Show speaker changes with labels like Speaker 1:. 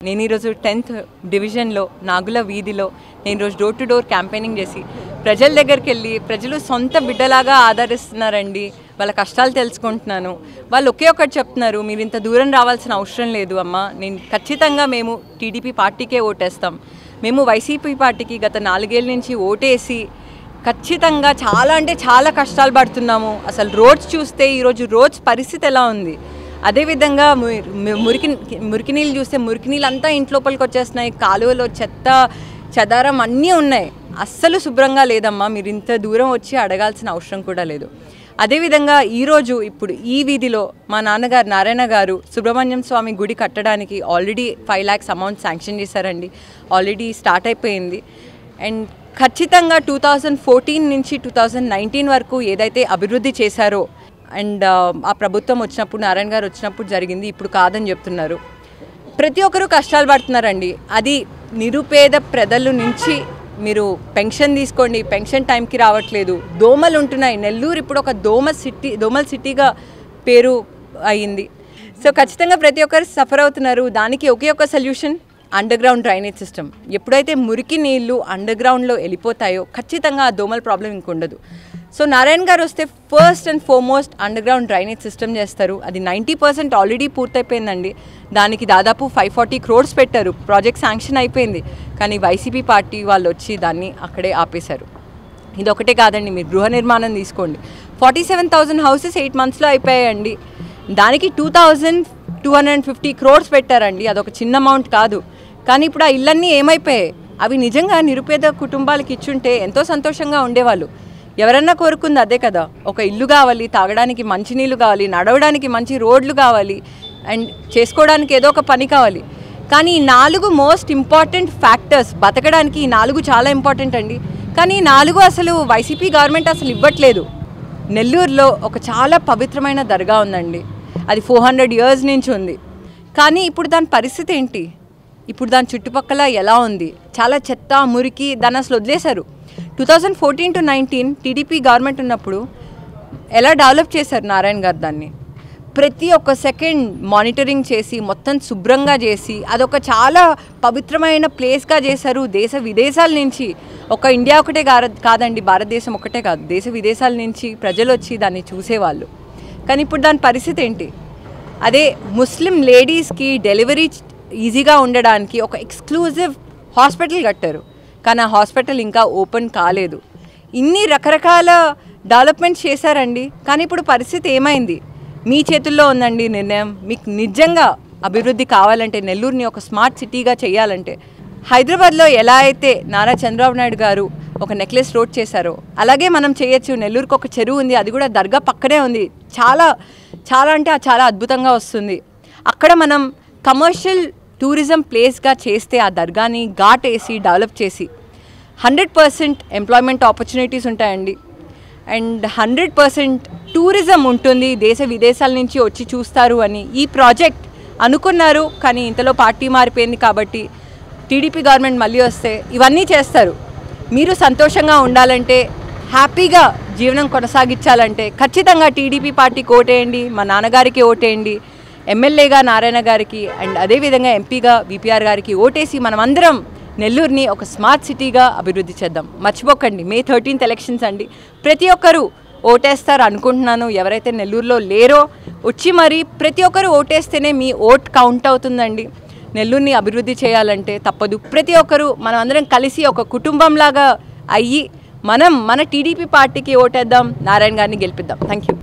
Speaker 1: నేను ఈరోజు 10th డివిజన్లో నాగుల వీధిలో నేను ఈరోజు డోర్ టు డోర్ క్యాంపెయినింగ్ చేసి ప్రజల దగ్గరికి వెళ్ళి ప్రజలు సొంత బిడ్డలాగా ఆదరిస్తున్నారండి. వాళ్ళ కష్టాలు తెలుసుకుంటున్నాను. వాళ్ళు ఒకే ఒకటి చెప్తున్నారు, మీరు ఇంత దూరం రావాల్సిన అవసరం లేదు అమ్మ, నేను ఖచ్చితంగా మేము టీడీపీ పార్టీకే ఓటేస్తాం. మేము వైసీపీ పార్టీకి గత 4 ఏళ్ళ నుంచి ఓటేసి ఖచ్చితంగా చాలా అంటే చాలా కష్టాలు పడుతున్నాము. అసలు రోడ్స్ చూస్తే ఈరోజు రోడ్స్ పరిస్థితి ఎలా ఉంది, అదేవిధంగా మురికి నీళ్ళు చూస్తే మురికి నీళ్ళు అంతా ఇంట్లోపలికి వచ్చేస్తున్నాయి. కాలువలో చెత్త చెదారం అన్నీ ఉన్నాయి. అస్సలు శుభ్రంగా లేదమ్మా, మీరు ఇంత దూరం వచ్చి అడగాల్సిన అవసరం కూడా లేదు. అదేవిధంగా ఈరోజు ఇప్పుడు ఈ వీధిలో మా నాన్నగారు నారాయణ గారు సుబ్రహ్మణ్యం స్వామి గుడి కట్టడానికి ఆల్రెడీ 5 lakhs అమౌంట్ శాంక్షన్ చేశారండి. ఆల్రెడీ స్టార్ట్ అయిపోయింది. అండ్ ఖచ్చితంగా 2014 నుంచి 2019 వరకు ఏదైతే అభివృద్ధి చేశారో అండ్ ఆ ప్రభుత్వం వచ్చినప్పుడు నారాయణ గారు వచ్చినప్పుడు జరిగింది, ఇప్పుడు కాదని చెప్తున్నారు. ప్రతి ఒక్కరూ కష్టాలు పడుతున్నారండి. అది నిరుపేద ప్రజల నుంచి మీరు పెన్షన్ తీసుకోండి, పెన్షన్ టైంకి రావట్లేదు. దోమలు ఉంటున్నాయి. నెల్లూరు ఇప్పుడు ఒక దోమల సిటీగా పేరు అయ్యింది. సో ఖచ్చితంగా ప్రతి ఒక్కరు సఫర్ అవుతున్నారు. దానికి ఒకే ఒక solution, under ground drainage system. ఎప్పుడైతే మురికి నీళ్ళు అండర్ గ్రౌండ్లో వెళ్ళిపోతాయో ఖచ్చితంగా ఆ దోమల ప్రాబ్లం ఇంకొండదు. సో నారాయణ గారు వస్తే first and foremost under ground drainage system చేస్తారు. అది 90% ఆల్రెడీ పూర్తయిపోయిందండి. దానికి దాదాపు 540 crores పెట్టారు. ప్రాజెక్ట్ శాంక్షన్ అయిపోయింది. కానీ వైసీపీ పార్టీ వాళ్ళు వచ్చి దాన్ని అక్కడే ఆపేశారు. ఇది ఒకటే కాదండి, మీరు గృహ నిర్మాణం తీసుకోండి. 47,000 houses 8 monthsలో అయిపోయాయండి. దానికి 2,250 crores పెట్టారండి. అదొక చిన్న అమౌంట్ కాదు. కానీ ఇప్పుడు ఆ ఇళ్ళన్నీ ఏమైపోయాయి? అవి నిజంగా నిరుపేద కుటుంబాలకు ఇచ్చుంటే ఎంతో సంతోషంగా ఉండేవాళ్ళు. ఎవరన్నా కోరుకుంది అదే కదా, ఒక ఇల్లు కావాలి, తాగడానికి మంచినీళ్ళు కావాలి, నడవడానికి మంచి రోడ్లు కావాలి, అండ్ చేసుకోవడానికి ఏదో ఒక పని కావాలి. కానీ ఈ 4 మోస్ట్ ఇంపార్టెంట్ ఫ్యాక్టర్స్ బతకడానికి, ఈ 4 చాలా ఇంపార్టెంట్ అండి. కానీ ఈ 4 అసలు వైసీపీ గవర్నమెంట్ అసలు ఇవ్వట్లేదు. నెల్లూరులో ఒక చాలా పవిత్రమైన దర్గా ఉందండి. అది 400 years నుంచి ఉంది. కానీ ఇప్పుడు దాని పరిస్థితి ఏంటి? ఇప్పుడు దాని చుట్టుపక్కల ఎలా ఉంది? చాలా చెత్త మురికి, దాన్ని అసలు వదిలేశారు. 2014 to 19 టీడీపీ గవర్నమెంట్ ఉన్నప్పుడు ఎలా డెవలప్ చేశారు నారాయణ గారు దాన్ని? ప్రతి ఒక్క సెకండ్ మానిటరింగ్ చేసి మొత్తం శుభ్రంగా చేసి అదొక చాలా పవిత్రమైన ప్లేస్గా చేశారు. దేశ విదేశాల నుంచి, ఒక ఇండియా ఒకటే కాదండి, భారతదేశం ఒకటే కాదు, దేశ విదేశాల నుంచి ప్రజలు వచ్చి దాన్ని చూసేవాళ్ళు. కానీ ఇప్పుడు దాని పరిస్థితి ఏంటి? అదే ముస్లిం లేడీస్కి డెలివరీ ఈజీగా ఉండడానికి ఒక ఎక్స్క్లూజివ్ హాస్పిటల్ కట్టారు. కానీ ఆ హాస్పిటల్ ఇంకా ఓపెన్ కాలేదు. ఇన్ని రకరకాల డెవలప్మెంట్స్ చేశారండి. కానీ ఇప్పుడు పరిస్థితి ఏమైంది? మీ చేతుల్లో ఉందండి నిర్ణయం. మీకు నిజంగా అభివృద్ధి కావాలంటే, నెల్లూరుని ఒక స్మార్ట్ సిటీగా చేయాలంటే, హైదరాబాద్లో ఎలా అయితే నారా చంద్రబాబు నాయుడు గారు ఒక నెక్లెస్ రోడ్ చేశారో అలాగే మనం చేయొచ్చు. నెల్లూరుకి ఒక చెరువు ఉంది, అది కూడా దర్గా పక్కనే ఉంది. చాలా చాలా అంటే చాలా అద్భుతంగా వస్తుంది. అక్కడ మనం కమర్షియల్ టూరిజం ప్లేస్గా చేస్తే ఆ దర్గాని ఘాట్ వేసి డెవలప్ చేసి 100% ఎంప్లాయ్మెంట్ ఆపర్చునిటీస్ ఉంటాయండి. అండ్ 100% టూరిజం ఉంటుంది. దేశ విదేశాల నుంచి వచ్చి చూస్తారు అని ఈ ప్రాజెక్ట్ అనుకున్నారు. కానీ ఇంతలో పార్టీ మారిపోయింది కాబట్టి టీడీపీ గవర్నమెంట్ మళ్ళీ వస్తే ఇవన్నీ చేస్తారు. మీరు సంతోషంగా ఉండాలంటే, హ్యాపీగా జీవనం కొనసాగించాలంటే ఖచ్చితంగా టీడీపీ పార్టీకి ఓటేయండి. మా నాన్నగారికి ఓటేయండి, ఎమ్మెల్యేగా నారాయణ గారికి అండ్ అదేవిధంగా ఎంపీగా విపిఆర్ గారికి ఓటేసి మనమందరం నెల్లూరుని ఒక స్మార్ట్ సిటీగా అభివృద్ధి చేద్దాం. మర్చిపోకండి, May 13th ఎలక్షన్స్ అండి. ప్రతి ఒక్కరూ ఓటేస్తారు అనుకుంటున్నాను. ఎవరైతే నెల్లూరులో లేరో వచ్చి మరి ప్రతి ఒక్కరూ ఓటేస్తేనే మీ ఓట్ కౌంట్ అవుతుందండి. నెల్లూరుని అభివృద్ధి చేయాలంటే తప్పదు. ప్రతి ఒక్కరూ మనం అందరం కలిసి ఒక కుటుంబంలాగా అయ్యి మన టీడీపీ పార్టీకి ఓటేద్దాం, నారాయణ గారిని గెలిపిద్దాం. Thank you.